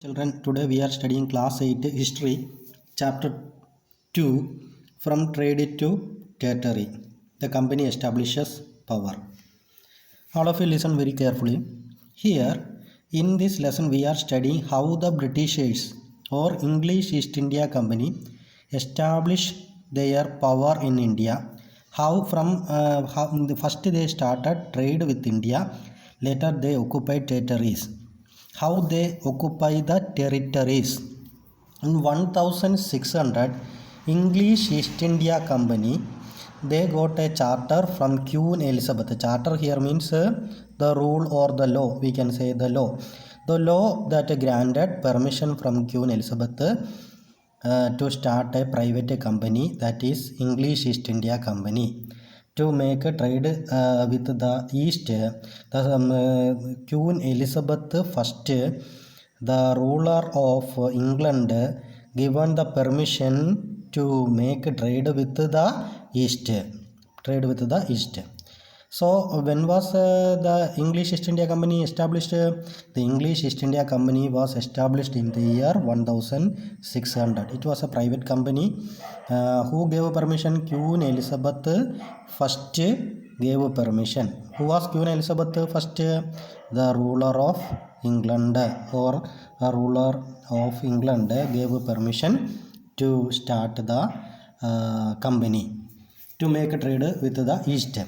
Children, today we are studying class 8 history chapter 2 from trade to territory. The company establishes power. All of you listen very carefully. Here in this lesson we are studying how the Britishers or English East India Company established their power in India. How first they started trade with India, later they occupied territories. How they occupy the territories. In 1600, English East India Company, they got a charter from Queen Elizabeth. Charter here means the rule or the law, we can say the law. The law that granted permission from Queen Elizabeth to start a private company, that is English East India Company, to make a trade with the East. Queen Elizabeth I, the ruler of England, given the permission to make trade with the East. So when was the English East India Company established? The English East India Company was established in the year 1600. It was a private company. Who gave permission? Queen Elizabeth first gave permission. Who was Queen Elizabeth first? The ruler of England or a ruler of England gave permission to start the company to make a trade with the East.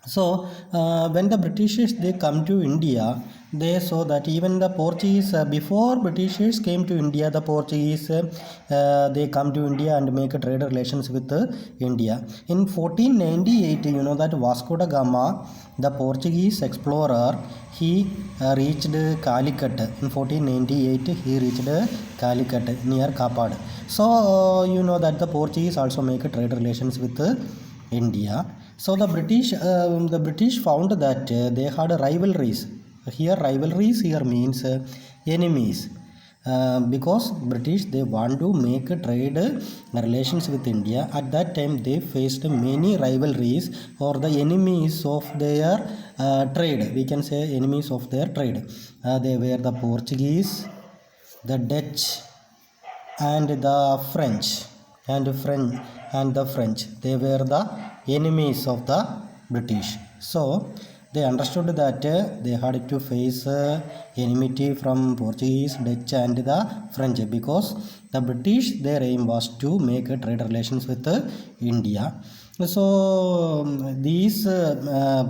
So when the Britishers they come to India, they saw that even the Portuguese, before Britishers came to India, the Portuguese they come to India and make a trade relations with India. In 1498, you know that Vasco da Gama, the Portuguese explorer, he reached Calicut. In 1498, he reached Calicut near Kapad. So you know that the Portuguese also make a trade relations with India. So the British found that they had rivalries. Here rivalries here means enemies. Because British they want to make trade relations with India. At that time they faced many rivalries or the enemies of their trade. We can say enemies of their trade. They were the Portuguese, the Dutch, and the French. They were the enemies of the British. So they understood that they had to face enmity from Portuguese, Dutch, and the French, because the British their aim was to make trade relations with India. So these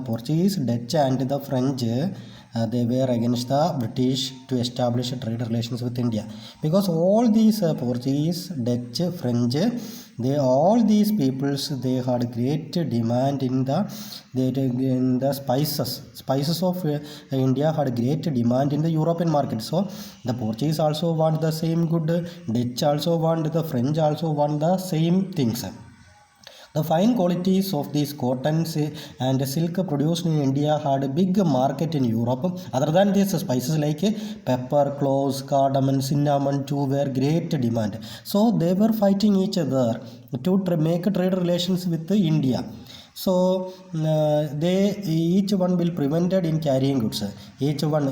Portuguese, Dutch, and the French, they were against the British to establish trade relations with India, because all these Portuguese, Dutch, French, all these peoples they had great demand in the spices of India had great demand in the European market. So the Portuguese also want the same good, Dutch also want, the French also want the same things. The fine qualities of these cottons and silk produced in India had a big market in Europe. Other than these spices like pepper, cloves, cardamom, cinnamon too were great demand. So they were fighting each other to make trade relations with India. So they each one will prevented in carrying goods. Each one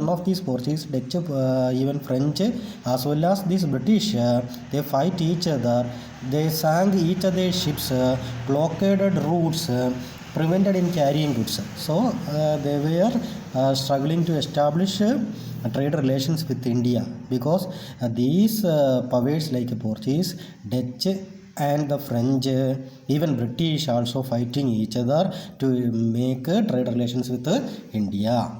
of these Portuguese, Dutch, even French, as well as these British, they fight each other. They sank each other's ships, blockaded routes, prevented in carrying goods. So they were struggling to establish trade relations with India, because these powers like Portuguese, Dutch, and the French, even British also fighting each other to make trade relations with India.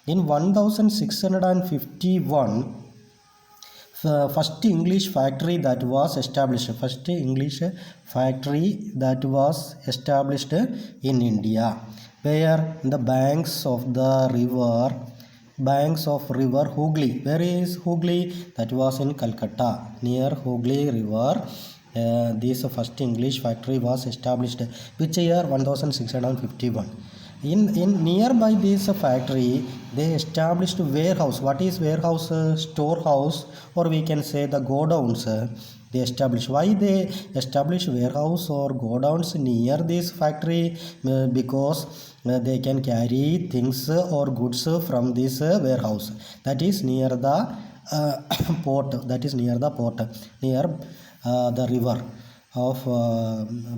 In 1651, first English factory that was established in India, where the banks of river Hooghly. Where is Hooghly? That was in Calcutta, near Hooghly river. This first English factory was established. Which year? 1651. In nearby this factory they established warehouse. What is warehouse? Storehouse, or we can say the godowns. They established. Why they establish warehouse or godowns near this factory? Because they can carry things or goods from this warehouse, that is near the port, that is near the port, near the river of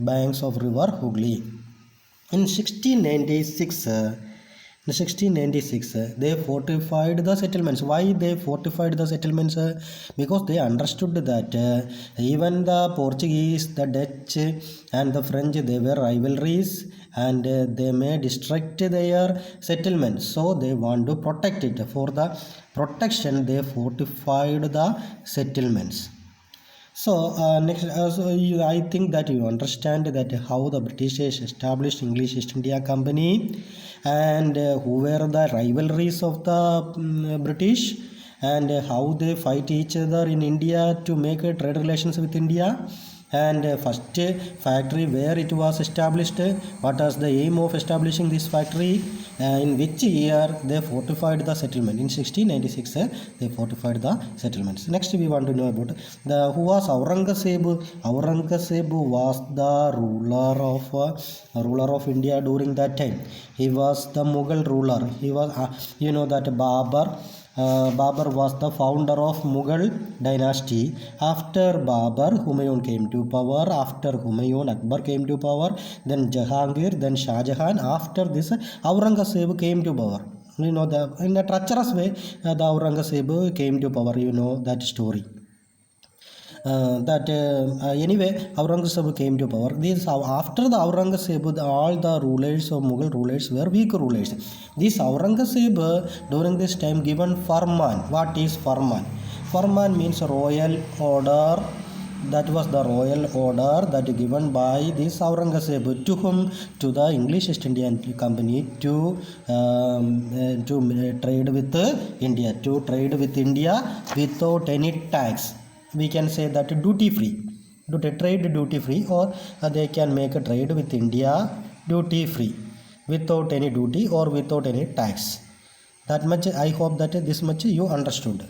banks of river Hooghly. In 1696, they fortified the settlements. Why they fortified the settlements? Because they understood that even the Portuguese, the Dutch and the French, they were rivalries, and they may destruct their settlements, so they want to protect it. For the protection, they fortified the settlements. So next, I think that you understand that how the British established English East India Company, and who were the rivalries of the British, and how they fight each other in India to make trade relations with India, and first factory where it was established, what was the aim of establishing this factory, in which year they fortified the settlement. In 1696 they fortified the settlements. Next we want to know about who was Aurangzeb. Aurangzeb was the ruler of India during that time. He was the Mughal ruler. He was you know that Babur was the founder of Mughal dynasty. After Babur, Humayun came to power. After Humayun, Akbar came to power. Then Jahangir, then Shah Jahan. After this, Aurangzeb came to power. You know, in a treacherous way, the Aurangzeb came to power. You know that story. Anyway, Aurangzeb came to power. After the Aurangzeb, all the rulers of Mughal rulers were weak rulers. This Aurangzeb during this time given Farman. What is Farman? Farman means royal order. That was the royal order that given by this Aurangzeb to whom? To the English East Indian Company to trade with India, without any tax. We can say that duty free, or they can make a trade with India duty free, without any duty or without any tax. That much I hope that this much you understood.